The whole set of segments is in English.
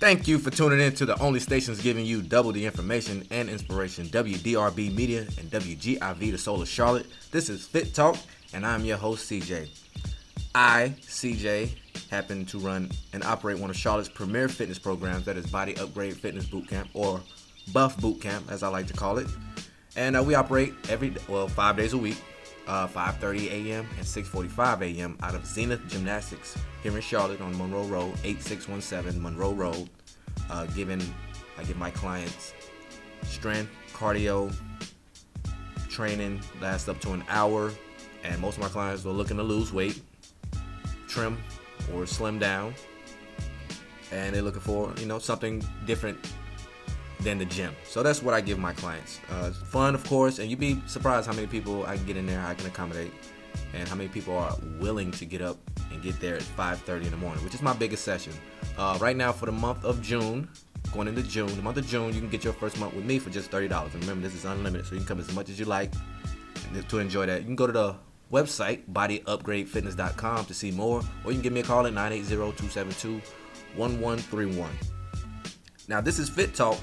Thank you for tuning in to the only stations giving you double the information and inspiration, WDRB Media and WGIV, the Soul of Charlotte. This is Fit Talk, and I'm your host, CJ. I, CJ, happen to run and operate one of Charlotte's premier fitness programs, that is Body Upgrade Fitness Bootcamp, or Buff Bootcamp, as I like to call it. And we operate 5 days a week, 5:30 a.m. and 6:45 a.m. out of Zenith Gymnastics here in Charlotte on Monroe Road, 8617 Monroe Road. I give my clients strength, cardio, training, lasts up to an hour, and most of my clients are looking to lose weight, trim, or slim down, and they're looking for, something different than the gym. So that's what I give my clients. Fun, of course, and you'd be surprised how many people I can get in there, I can accommodate, and how many people are willing to get up and get there at 5:30 in the morning, which is my biggest session. Right now for the month of June, going into June, the month of June, you can get your first month with me for just $30. And remember, this is unlimited, so you can come as much as you like to enjoy that. You can go to the website, bodyupgradefitness.com, to see more, or you can give me a call at 980-272-1131. Now, this is Fit Talk,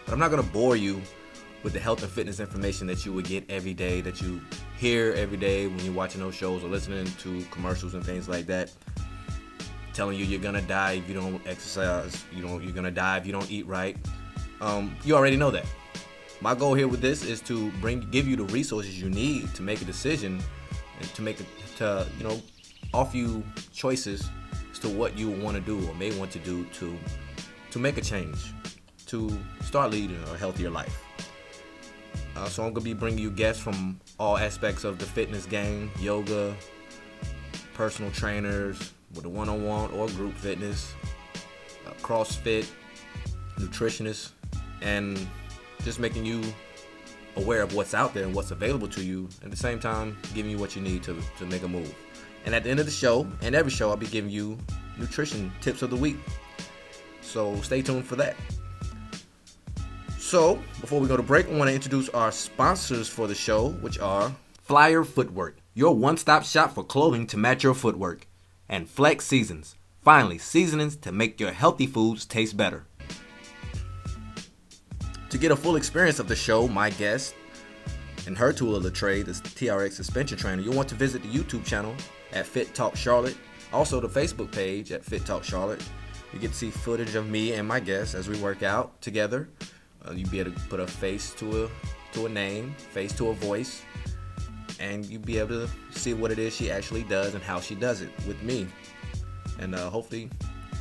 but I'm not going to bore you with the health and fitness information that you would get every day, that you hear every day when you're watching those shows or listening to commercials and things like that, telling you you're going to die if you don't exercise, you're going to die if you don't eat right. You already know that. My goal here with this is to give you the resources you need to make a decision and to offer you choices as to what you want to do or may want to do to make a change, to start leading a healthier life. So I'm going to be bringing you guests from all aspects of the fitness game: yoga, personal trainers with a one-on-one or group fitness, CrossFit, nutritionists, and just making you aware of what's out there and what's available to you, at the same time giving you what you need to make a move. And at the end of the show, and every show, I'll be giving you nutrition tips of the week. So stay tuned for that. So before we go to break, I want to introduce our sponsors for the show, which are Flyer Footwork, your one-stop shop for clothing to match your footwork, and Flex Seasons, finally seasonings to make your healthy foods taste better. To get a full experience of the show, my guest, and her tool of the trade, the TRX suspension trainer, you'll want to visit the YouTube channel at Fit Talk Charlotte, also the Facebook page at Fit Talk Charlotte. You get to see footage of me and my guests as we work out together. You'll be able to put a face to a name, face to a voice, and you'll be able to see what it is she actually does and how she does it with me. And hopefully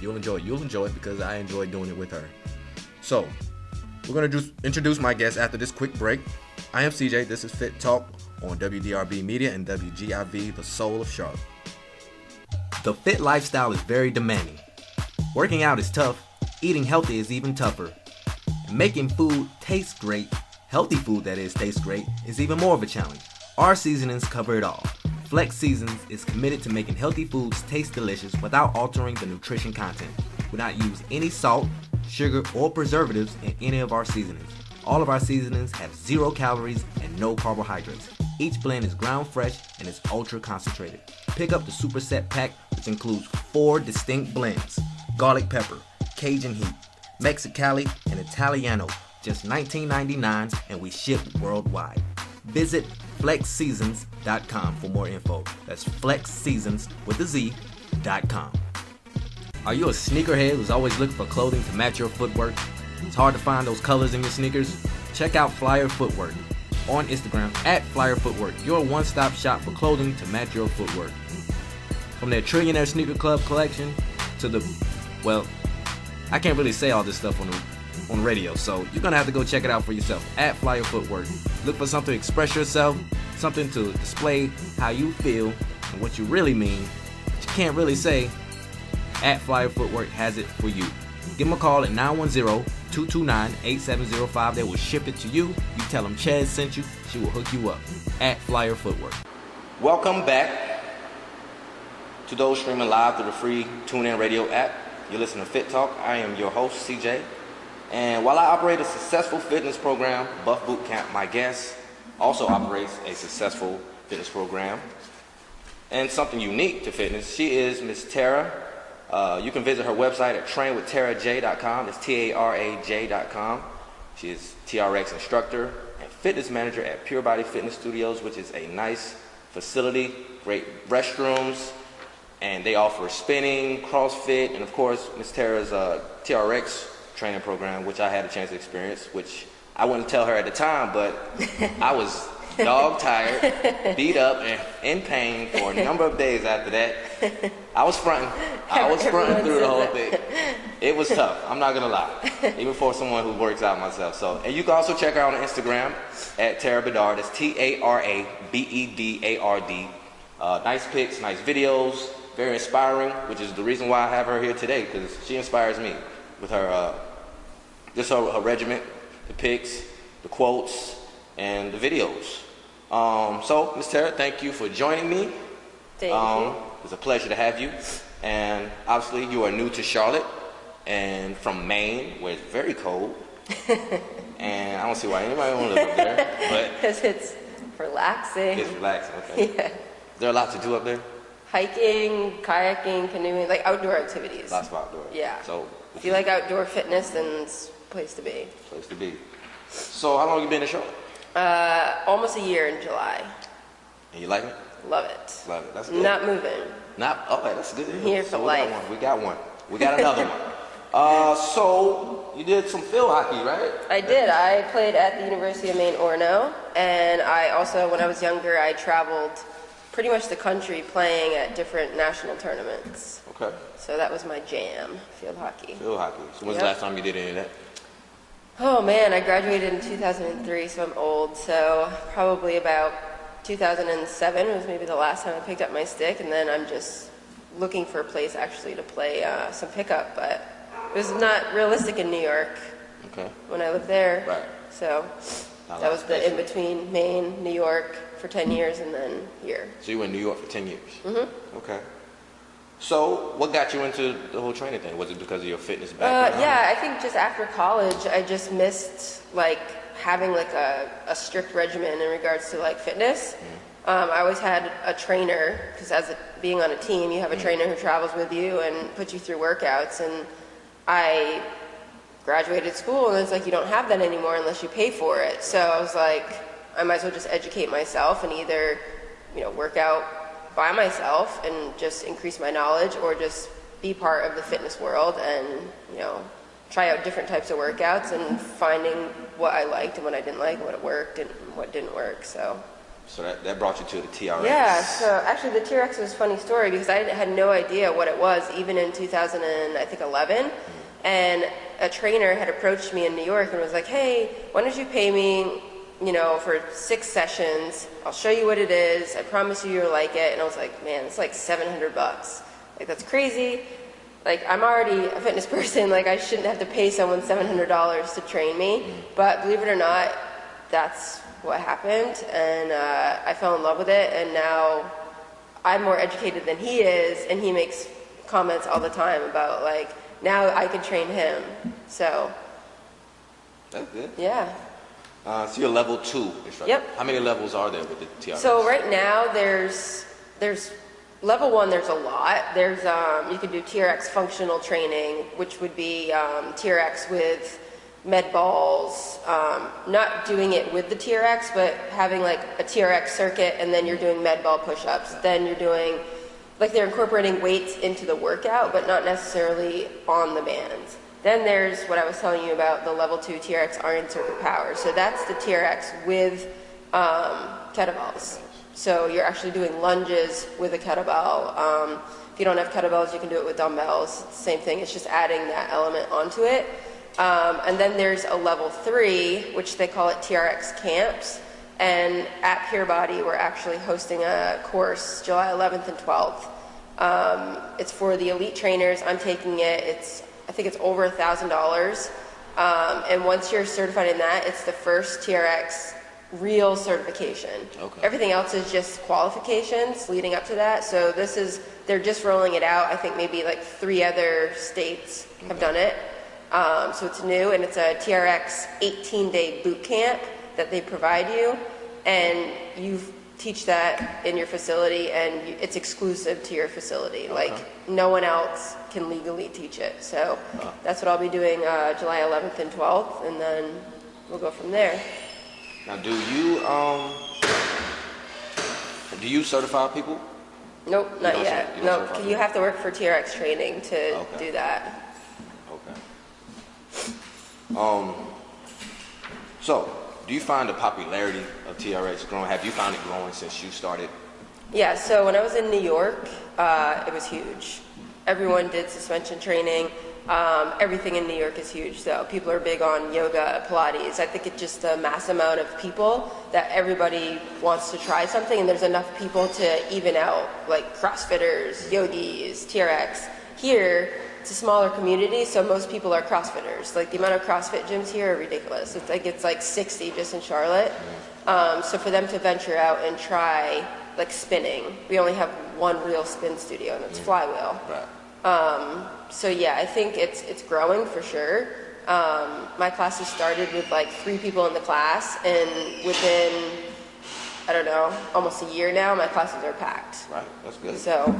you'll enjoy it. You'll enjoy it because I enjoy doing it with her. So we're going to introduce my guest after this quick break. I am CJ. This is Fit Talk on WDRB Media and WGIV, the Soul of Charlotte. The fit lifestyle is very demanding. Working out is tough. Eating healthy is even tougher. And making food taste great, healthy food that is tastes great, is even more of a challenge. Our seasonings cover it all. Flex Seasons is committed to making healthy foods taste delicious without altering the nutrition content. We do not use any salt, sugar, or preservatives in any of our seasonings. All of our seasonings have 0 calories and no carbohydrates. Each blend is ground fresh and is ultra concentrated. Pick up the Super Set Pack, which includes 4 distinct blends: garlic pepper, Cajun heat, Mexicali, and Italiano. Just $19.99, and we ship worldwide. Visit flexseasons.com for more info. That's flexseasons.com. Are you a sneakerhead who's always looking for clothing to match your footwork? It's hard to find those colors in your sneakers? Check out Flyer Footwork on Instagram at Flyer Footwork, your one-stop shop for clothing to match your footwork. From their Trillionaire Sneaker Club collection to the, I can't really say all this stuff on radio, so you're going to have to go check it out for yourself at Flyer Footwork. Look for something to express yourself, something to display how you feel and what you really mean, but you can't really say. At Flyer Footwork has it for you. Give them a call at 910-229-8705. They will ship it to you. You tell them Chaz sent you, she will hook you up. At Flyer Footwork. Welcome back to those streaming live through the free TuneIn Radio app. You're listening to Fit Talk. I am your host, CJ. And while I operate a successful fitness program, Buff Bootcamp, my guest also operates a successful fitness program and something unique to fitness. She is Miss Tara You can visit her website at trainwithtaraj.com. It's TARAJ.com. She is TRX instructor and fitness manager at Pure Body Fitness Studios, which is a nice facility, great restrooms, and they offer spinning, CrossFit, and of course Miss Tara's TRX training program, which I had a chance to experience, which I wouldn't tell her at the time, but I was dog tired, beat up, and in pain for a number of days after that. I was fronting through the whole thing. It was tough, I'm not gonna lie, even for someone who works out myself. So, and you can also check her out on Instagram at Tara Bedard. That's TARABEDARD. Nice pics, nice videos, very inspiring, which is the reason why I have her here today, because she inspires me with her just her regiment, the pics, the quotes, and the videos. So, Ms. Tara, thank you for joining me. Thank you. It's a pleasure to have you. And obviously, you are new to Charlotte and from Maine, where it's very cold. And I don't see why anybody want to live up there. But because it's relaxing. It's relaxing, okay. Yeah. Is there a lot to do up there? Hiking, kayaking, canoeing, like outdoor activities. Lots of outdoor. Yeah. So if you like outdoor fitness, then it's a place to be. Place to be. So how long have you been in Charlotte? Almost a year in July. And you like it? Love it. Love it. That's good. Not moving. Okay, that's good. Here for life. We got one. We got another one. So you did some field hockey, right? I did. I played at the University of Maine Orono, and I also, when I was younger, I traveled pretty much the country playing at different national tournaments. Okay. So that was my jam, field hockey. Field hockey. So when's the last time you did any of that? Oh man, I graduated in 2003, so I'm old. So probably about 2007 was maybe the last time I picked up my stick, and then I'm just looking for a place actually to play some pickup, but it was not realistic in New York. Okay. When I lived there. Right. So that was the in-between, Maine, New York for 10 years, and then here. So you were in New York for 10 years? Mm-hmm. Okay. So what got you into the whole training thing? Was it because of your fitness background? Yeah, I think just after college, I just missed like having like a strict regimen in regards to like fitness. I always had a trainer, because being on a team, you have a trainer who travels with you and puts you through workouts, and I graduated school and it's like you don't have that anymore unless you pay for it. So I was like, I might as well just educate myself and either, work out by myself and just increase my knowledge, or just be part of the fitness world and, try out different types of workouts and finding what I liked and what I didn't like, what worked and what didn't work. So that brought you to the TRX. Yeah, so actually the TRX was a funny story because I had no idea what it was even in 2011. And a trainer had approached me in New York and was like, hey, why don't you pay me, for 6 sessions. I'll show you what it is. I promise you'll like it. And I was like, man, it's like $700. Like, that's crazy. Like, I'm already a fitness person. Like, I shouldn't have to pay someone $700 to train me. But believe it or not, that's what happened. And I fell in love with it. And now I'm more educated than he is. And he makes comments all the time about, like, now I can train him. So that's good. Yeah. So you're level 2 instructor. Yep. How many levels are there with the TRX? So right now there's level 1. There's a lot. There's you can do TRX functional training, which would be TRX with med balls. Not doing it with the TRX, but having like a TRX circuit, and then you're doing med ball push-ups. Then you're doing, like, they're incorporating weights into the workout, but not necessarily on the bands. Then there's what I was telling you about, the level 2 TRX iron circuit power. So that's the TRX with kettlebells. So you're actually doing lunges with a kettlebell. If you don't have kettlebells, you can do it with dumbbells. Same thing, it's just adding that element onto it. And then there's a level 3, which they call it TRX camps. And at Pure Body, we're actually hosting a course July 11th and 12th. It's for the elite trainers. I'm taking it. I think it's over $1,000. And once you're certified in that, it's the first TRX real certification. Okay. Everything else is just qualifications leading up to that. So they're just rolling it out. I think maybe like 3 other states have done it. So it's new, and it's a TRX 18-day boot camp that they provide you. And you teach that in your facility, and it's exclusive to your facility. Okay. Like, no one else can legally teach it. So that's what I'll be doing July 11th and 12th, and then we'll go from there. Now, do you certify people? Nope, not yet. No, you have to work for TRX training to do that. Okay. So, do you find the popularity of TRX growing? Have you found it growing since you started? Yeah, so when I was in New York, it was huge. Everyone did suspension training. Everything in New York is huge, so people are big on yoga, Pilates. I think it's just a mass amount of people that everybody wants to try something, and there's enough people to even out, like CrossFitters, yogis, TRX. Here, it's a smaller community, so most people are CrossFitters. Like, the amount of CrossFit gyms here are ridiculous. It's like 60 just in Charlotte. So for them to venture out and try, like, spinning, we only have one real spin studio, and it's Flywheel. Right. So yeah, I think it's growing for sure. My classes started with like 3 people in the class, and within, I don't know, almost a year now, my classes are packed. Right, that's good. So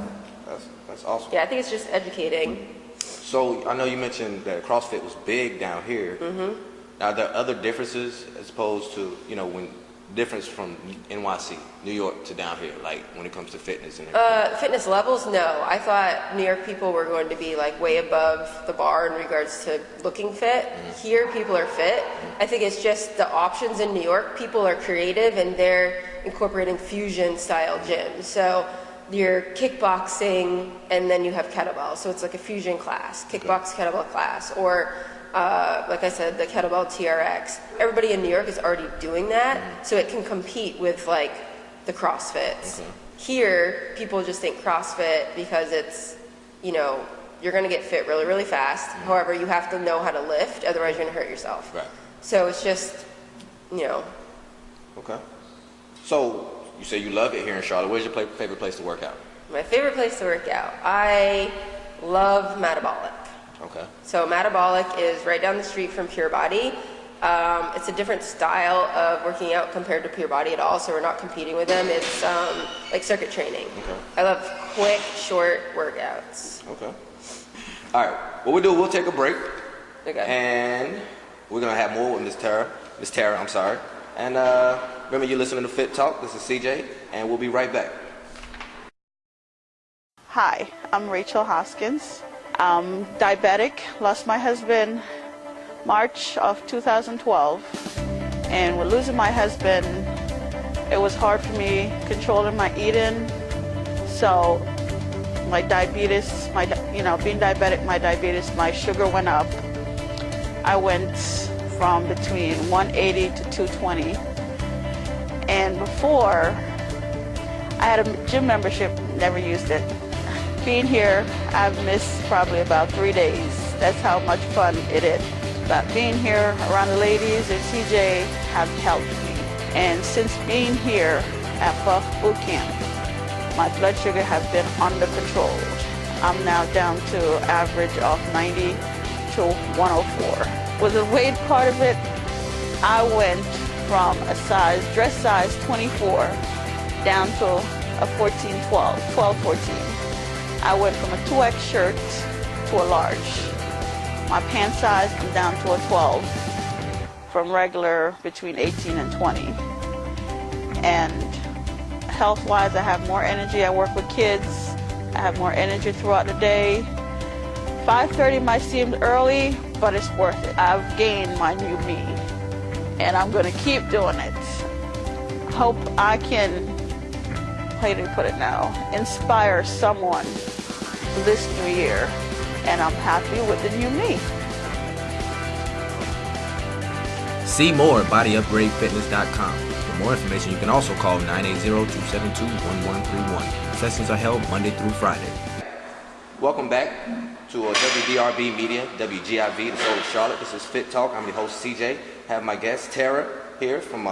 that's awesome. Yeah, I think it's just educating. So I know you mentioned that CrossFit was big down here. Mm-hmm. Now, are there other differences as opposed to, when difference from NYC, New York, to down here, like when it comes to fitness and everything? Fitness levels, no. I thought New York people were going to be like way above the bar in regards to looking fit. Mm-hmm. Here, people are fit. Mm-hmm. I think it's just the options in New York. People are creative, and they're incorporating fusion style gyms. So you're kickboxing, and then you have kettlebell. So it's like a fusion class, kickbox kettlebell class, or like I said, the kettlebell TRX. Everybody in New York is already doing that, so it can compete with like the CrossFits. Okay. Here, people just think CrossFit because it's, you're going to get fit really, really fast. Mm-hmm. However, you have to know how to lift, otherwise you're going to hurt yourself. Right. So it's just, Okay. So you say you love it here in Charlotte. Where's your favorite place to work out? My favorite place to work out? I love Metabolic. Okay. So Metabolic is right down the street from Pure Body. It's a different style of working out compared to Pure Body at all, so we're not competing with them. It's like circuit training. Okay. I love quick, short workouts. Okay. All right. What we'll take a break. Okay. And we're going to have more with Miss Tara, I'm sorry. And remember, you're listening to Fit Talk. This is CJ, and we'll be right back. Hi, I'm Rachel Hoskins. I'm diabetic, lost my husband March of 2012, and with losing my husband, it was hard for me controlling my eating. So my diabetes, being diabetic, my sugar went up. I went from between 180 to 220. And before, I had a gym membership, never used it. Being here, I've missed probably about 3 days. That's how much fun it is. But being here around the ladies and CJ have helped me. And since being here at Buff Boot Camp, my blood sugar has been under control. I'm now down to average of 90 to 104. With the weight part of it, I went from a dress size 24 down to a 12-14. I went from a 2X shirt to a large. My pant size I'm down to a 12, from regular between 18 and 20. And health-wise, I have more energy. I work with kids. I have more energy throughout the day. 5:30 might seem early, but it's worth it. I've gained my new me, and I'm going to keep doing it. Hope I can, how do you put it now, inspire someone this new year, and I'm happy with the new me. See more at bodyupgradefitness.com. For more information, you can also call 980-272-1131. Sessions are held Monday through Friday. Welcome back to WDRB Media, WGIV, the Soul of Charlotte. This is Fit Talk. I'm your host, CJ. I have my guest, Tara, here from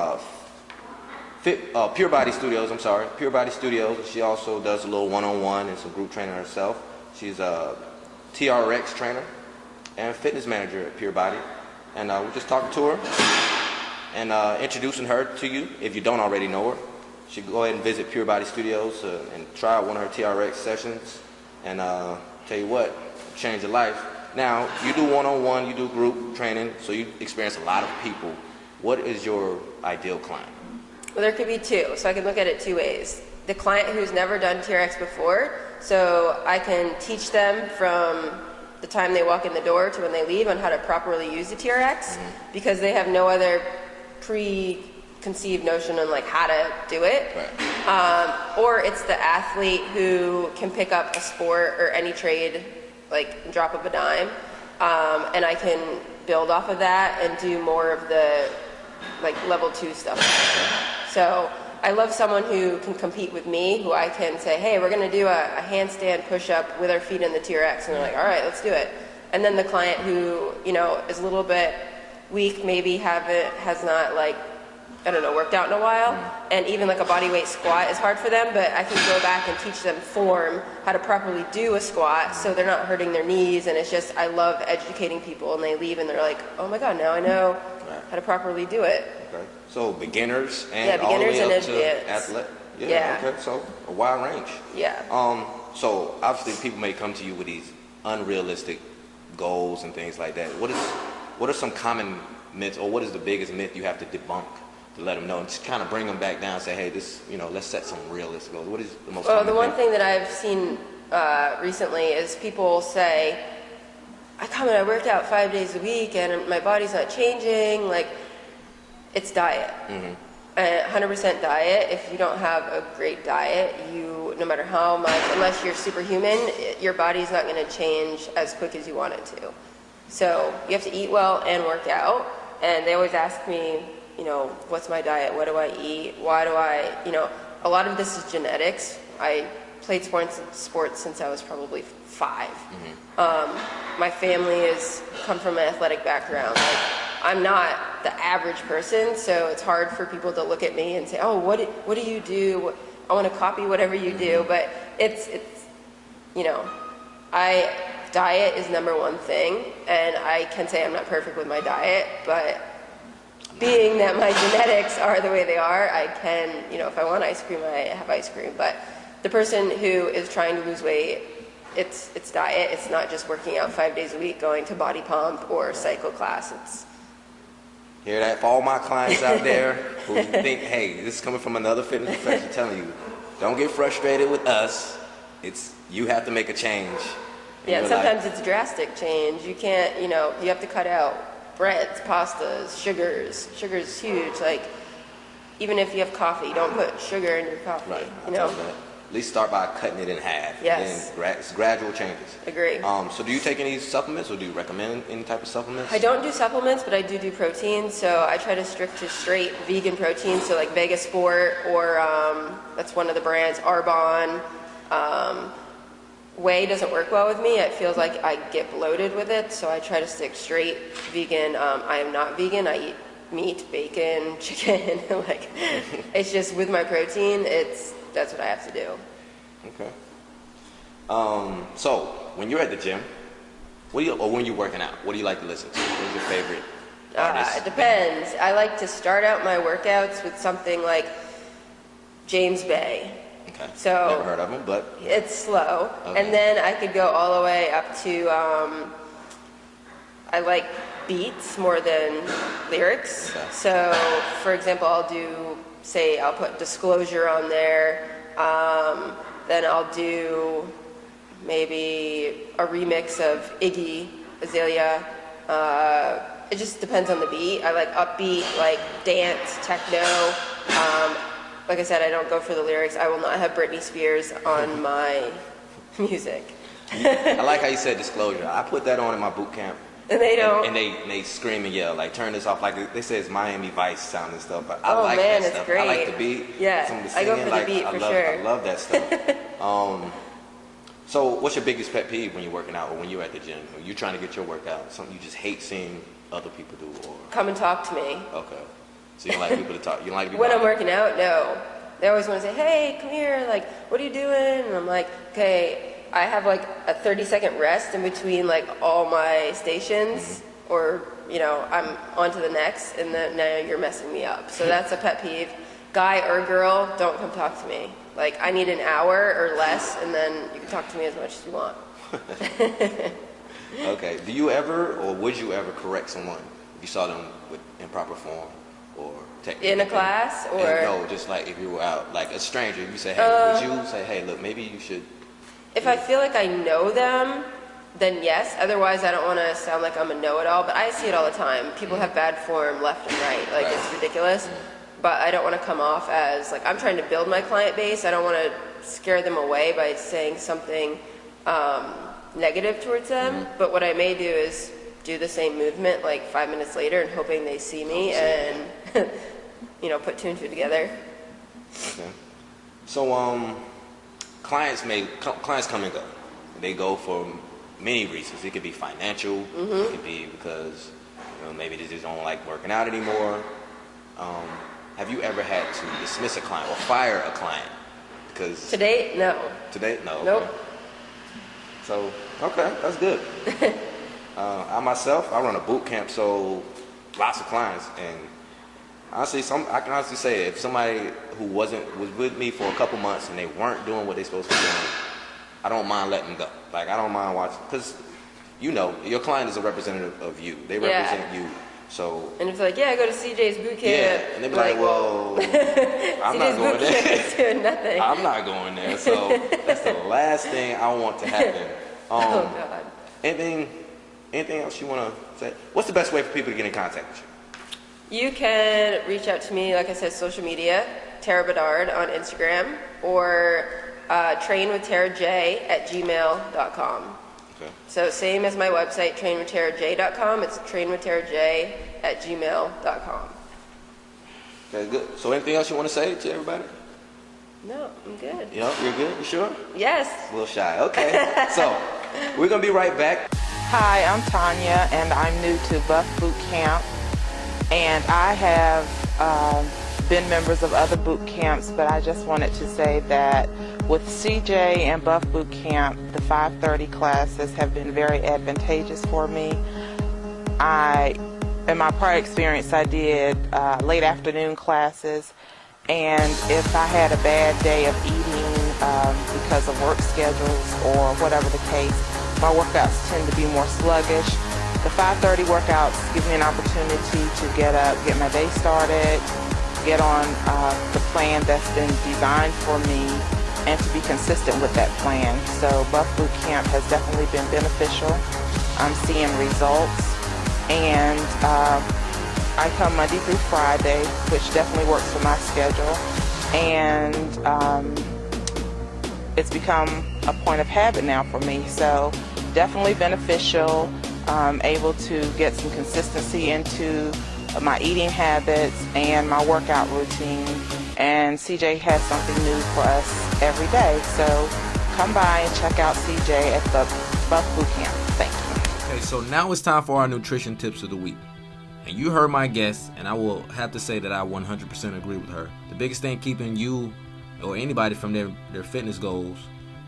Pure Body Studios. Pure Body Studios. She also does a little one-on-one and some group training herself. She's a TRX trainer and fitness manager at Pure Body. And we're just talking to her and introducing her to you if you don't already know her. should go ahead and visit Pure Body Studios and try out one of her TRX sessions. And tell you what, change your life. Now, you do one-on-one, you do group training, so you experience a lot of people. What is your ideal client? Well, there could be two, so I can look at it two ways. The client who's never done TRX before, so I can teach them from the time they walk in the door to when they leave on how to properly use the TRX, because they have no other preconceived notion on like how to do it. Right. Or it's the athlete who can pick up a sport or any trade, like drop of a dime, and I can build off of that and do more of the like level 2 stuff. So I love someone who can compete with me, who I can say, hey, we're going to do a handstand push-up with our feet in the TRX. And they're like, all right, let's do it. And then the client who, you know, is a little bit weak, maybe has not, like, I don't know, worked out in a while. And even like a body weight squat is hard for them, but I can go back and teach them form, how to properly do a squat so they're not hurting their knees. And it's just, I love educating people, and they leave and they're like, oh my God, now I know how to properly do it. Okay. So beginners and beginners all the way and up advanced. to athlete. Yeah. Okay. So a wide range. Yeah. So obviously people may come to you with these unrealistic goals and things like that. What are some common myths, or what is the biggest myth you have to debunk to let them know, and just kind of bring them back down and say, hey, this, you know, let's set some realistic goals. What is the most common the one myth? thing that I've seen recently is people say, I come and I work out 5 days a week and my body's not changing. Like, it's diet. 100% diet. If you don't have a great diet, no matter how much, unless you're superhuman, your body's not going to change as quick as you want it to. So you have to eat well and work out. And they always ask me, you know, what's my diet? What do I eat? Why do I, you know, a lot of this is genetics. I played sports since I was probably 5. My family has come from an athletic background. Like, I'm not the average person, so it's hard for people to look at me and say, oh, what do you do? I want to copy whatever you do. But it's you know, diet is number one thing, and I can say I'm not perfect with my diet, but being that my genetics are the way they are, I can, you know, if I want ice cream, I have ice cream. But the person who is trying to lose weight, it's diet. It's not just working out 5 days a week, going to body pump or cycle class. Hear that? For all my clients out there who think, hey, this is coming from another fitness professional telling you, don't get frustrated with us. You have to make a change. Yeah, and sometimes it's drastic change. You can't, you know, you have to cut out breads, pastas, sugars. Sugar's huge. Like, even if you have coffee, don't put sugar in your coffee. Right. You know? At least start by cutting it in half. Yes. Then it's gradual changes. Agree. So do you take any supplements, or do you recommend any type of supplements? I don't do supplements, but I do protein. So I try to stick to straight vegan protein. So like Vega Sport, or that's one of the brands, Arbonne. Whey doesn't work well with me. It feels like I get bloated with it. So I try to stick straight vegan. I am not vegan. I eat meat, bacon, chicken. Like, it's just with my protein, that's what I have to do. Okay. So when you're at the gym, or when you're working out, what do you like to listen to? What's your favorite artist? It depends. I like to start out my workouts with something like James Bay. Okay. So never heard of him, but it's slow. Okay. And then I could go all the way up to I like beats more than lyrics. Okay. So for example, I'll put Disclosure on there. Then I'll do maybe a remix of Iggy Azalea. It just depends on the beat. I like upbeat, like dance, techno. Like I said, I don't go for the lyrics. I will not have Britney Spears on my music. I like how you said Disclosure. I put that on in my boot camp. And they don't. And they scream and yell, like, turn this off. Like, they say it's Miami Vice sound and stuff. But I Oh, like man, that it's stuff. great. I like the beat. Yeah, Some of the I go singing, for the beat for sure. I love that stuff. So what's your biggest pet peeve when you're working out, or when you're at the gym? Or you're trying to get your workout? Something you just hate seeing other people do? Or Come and talk to me. Okay. So you don't like people to talk? You don't like people When I'm to working out, no. They always want to say, hey, come here, like, what are you doing? And I'm like, okay, I have like a 30-second rest in between like all my stations, or, you know, I'm on to the next, and then now you're messing me up. So that's a pet peeve. guy or girl, don't come talk to me. Like, I need an hour or less, and then you can talk to me as much as you want. Okay. Do you ever, or would you ever correct someone if you saw them with improper form or technique? In a class, or? No, just like if you were out, like a stranger, you say, hey, would you say, hey, look, maybe you should. If I feel like I know them, then yes. Otherwise, I don't want to sound like I'm a know-it-all, but I see it all the time. People have bad form left and right. Like, it's ridiculous. But I don't want to come off as, like, I'm trying to build my client base. I don't want to scare them away by saying something negative towards them. But what I may do is do the same movement like 5 minutes later and hoping they see me and, put two and two together. Okay. So, clients come and go. They go for many reasons. It could be financial. It could be because maybe they just don't like working out anymore. Have you ever had to dismiss a client or fire a client? Because to date, no. To date, no. Nope. Okay. So, okay, that's good. I myself, I run a boot camp, so lots of clients, and honestly, I can honestly say if somebody who was with me for a couple months and they weren't doing what they're supposed to be doing, I don't mind letting them go. Like, I don't mind watching, because your client is a representative of you. They represent you. So, and if they're like, yeah, I go to CJ's boot camp. Yeah, and they'd be like, well, I'm not going there. CJ's doing nothing. I'm not going there. So that's the last thing I want to happen. Oh God. Anything else you want to say? What's the best way for people to get in contact with you? You can reach out to me, like I said, social media, Tara Bedard on Instagram, or trainwithtaraJ@gmail.com. Okay. So same as my website, trainwithtaraJ.com. It's trainwithtaraJ@gmail.com. Okay, good. So anything else you want to say to everybody? No, I'm good. You're good? You sure? Yes. A little shy. Okay. So we're going to be right back. Hi, I'm Tanya, and I'm new to Buff Boot Camp. And I have been members of other boot camps, but I just wanted to say that with CJ and Buff Boot Camp, the 5:30 classes have been very advantageous for me. In my prior experience, I did late afternoon classes, and if I had a bad day of eating because of work schedules or whatever the case, my workouts tend to be more sluggish. The 5:30 workouts give me an opportunity to get up, get my day started, get on the plan that's been designed for me, and to be consistent with that plan. So Buff Boot Camp has definitely been beneficial. I'm seeing results, and I come Monday through Friday, which definitely works for my schedule, and it's become a point of habit now for me. So definitely beneficial. Able to get some consistency into my eating habits and my workout routine, and CJ has something new for us every day. So come by and check out CJ at the Buff Boot Camp. Thank you. Okay, so now it's time for our nutrition tips of the week. And you heard my guest, and I will have to say that I 100% agree with her. The biggest thing keeping you or anybody from their fitness goals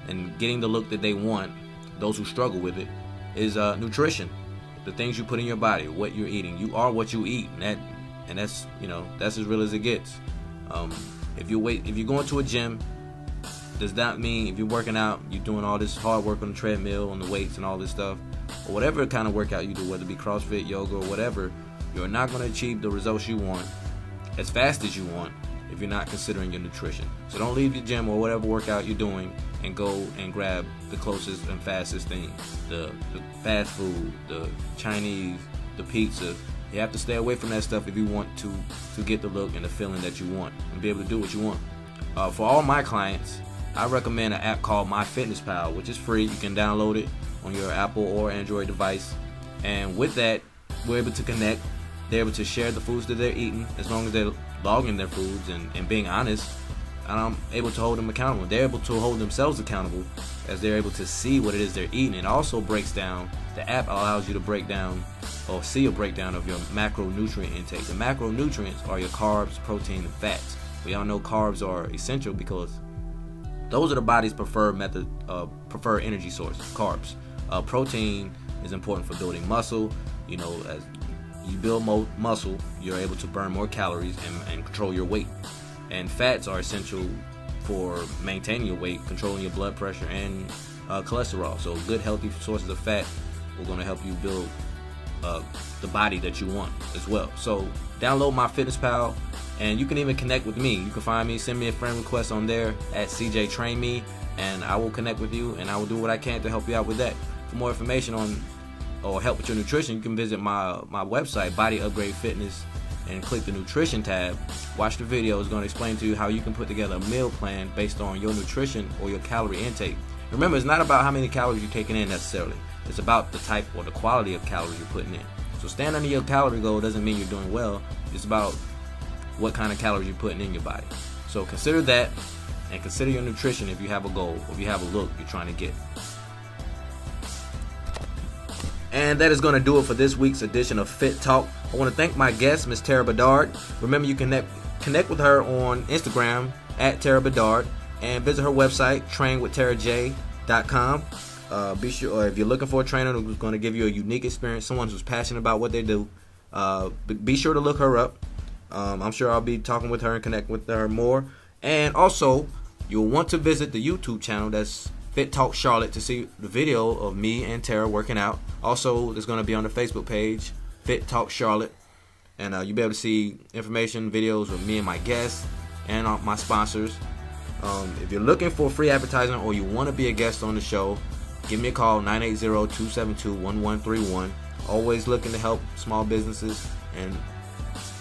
and getting the look that they want, those who struggle with it, is nutrition. The things you put in your body, what you're eating. You are what you eat, and that's that's as real as it gets. If you're going to a gym, does that mean if you're working out, you're doing all this hard work on the treadmill, on the weights and all this stuff, or whatever kind of workout you do, whether it be CrossFit, yoga, or whatever, you're not going to achieve the results you want as fast as you want if you're not considering your nutrition. So don't leave your gym or whatever workout you're doing and go and grab the closest and fastest thing, the fast food, the Chinese, the pizza. You have to stay away from that stuff if you want to get the look and the feeling that you want and be able to do what you want. For all my clients, I recommend an app called MyFitnessPal, which is free. You can download it on your Apple or Android device, and with that, we're able to connect. They're able to share the foods that they're eating as long as they're logging their foods and being honest. And I'm able to hold them accountable. They're able to hold themselves accountable as they're able to see what it is they're eating. It also breaks down, the app allows you to break down or see a breakdown of your macronutrient intake. The macronutrients are your carbs, protein, and fats. We all know carbs are essential because those are the body's preferred energy source, carbs. Protein is important for building muscle. As you build muscle, you're able to burn more calories and control your weight. And fats are essential for maintaining your weight, controlling your blood pressure, and cholesterol. So good, healthy sources of fat are going to help you build the body that you want as well. So download MyFitnessPal, and you can even connect with me. You can find me, send me a friend request on there at CJ Train Me, and I will connect with you, and I will do what I can to help you out with that. For more information on or help with your nutrition, you can visit my website, Body Upgrade Fitness, and click the nutrition tab. Watch the video. It's going to explain to you how you can put together a meal plan based on your nutrition or your calorie intake. Remember, it's not about how many calories you're taking in necessarily. It's about the type or the quality of calories you're putting in. So staying under your calorie goal doesn't mean you're doing well. It's about what kind of calories you're putting in your body. So consider that, and consider your nutrition if you have a goal or if you have a look you're trying to get. And that is going to do it for this week's edition of Fit Talk. I want to thank my guest, Miss Tara Bedard. Remember, you can connect with her on Instagram at Tara Bedard, and visit her website, trainwithtaraJ.com. Be sure, if you're looking for a trainer who's going to give you a unique experience, someone who's passionate about what they do, be sure to look her up. I'm sure I'll be talking with her and connecting with her more. And also, you'll want to visit the YouTube channel, that's Fit Talk Charlotte, to see the video of me and Tara working out. Also, there's going to be on the Facebook page, Fit Talk Charlotte, and you'll be able to see information, videos with me and my guests and my sponsors. If you're looking for free advertising or you want to be a guest on the show, give me a call, 980-272-1131. Always looking to help small businesses, and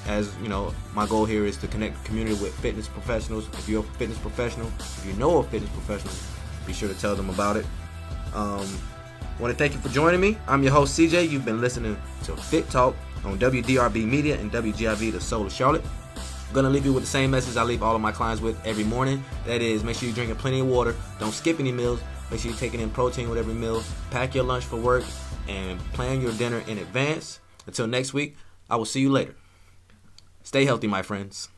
as you know, my goal here is to connect the community with fitness professionals. If you're a fitness professional, if you know a fitness professional, be sure to tell them about it. I want to thank you for joining me. I'm your host, CJ. You've been listening to Fit Talk on WDRB Media and WGIV, the Soul of Charlotte. I'm going to leave you with the same message I leave all of my clients with every morning. That is, make sure you're drinking plenty of water. Don't skip any meals. Make sure you're taking in protein with every meal. Pack your lunch for work and plan your dinner in advance. Until next week, I will see you later. Stay healthy, my friends.